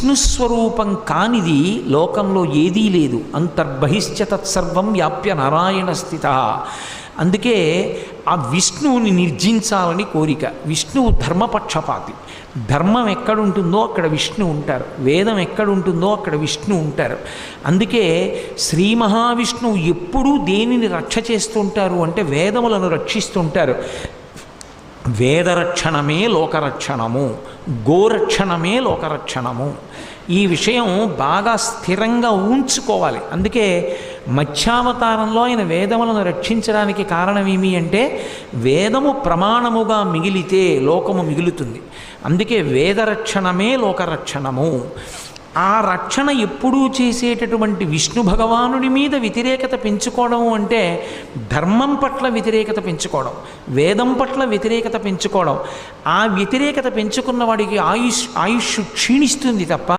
విష్ణుస్వరూపం కానిది లోకంలో ఏదీ లేదు. అంతర్బహిశ్చ తత్సర్వం వ్యాప్య నారాయణ స్థిత. అందుకే ఆ విష్ణువుని నిర్జించాలని కోరిక. విష్ణువు ధర్మపక్షపాతి. ధర్మం ఎక్కడుంటుందో అక్కడ విష్ణు ఉంటారు, వేదం ఎక్కడుంటుందో అక్కడ విష్ణు ఉంటారు. అందుకే శ్రీ మహావిష్ణువు ఎప్పుడూ దేనిని రక్ష చేస్తుంటారు అంటే వేదములను రక్షిస్తుంటారు. వేదరక్షణమే లోకరక్షణము, గోరక్షణమే లోకరక్షణము. ఈ విషయం బాగా స్థిరంగా ఉంచుకోవాలి. అందుకే మత్స్యావతారంలో ఆయన వేదములను రక్షించడానికి కారణమేమి అంటే వేదము ప్రమాణముగా మిగిలితే లోకము మిగులుతుంది. అందుకే వేదరక్షణమే లోకరక్షణము. ఆ రక్షణ ఎప్పుడూ చేసేటటువంటి విష్ణు భగవానుడి మీద వ్యతిరేకత పెంచుకోవడం అంటే ధర్మం పట్ల వ్యతిరేకత పెంచుకోవడం, వేదం పట్ల వ్యతిరేకత పెంచుకోవడం. ఆ వ్యతిరేకత పెంచుకున్న వాడికి ఆయుష్ క్షీణిస్తుంది తప్ప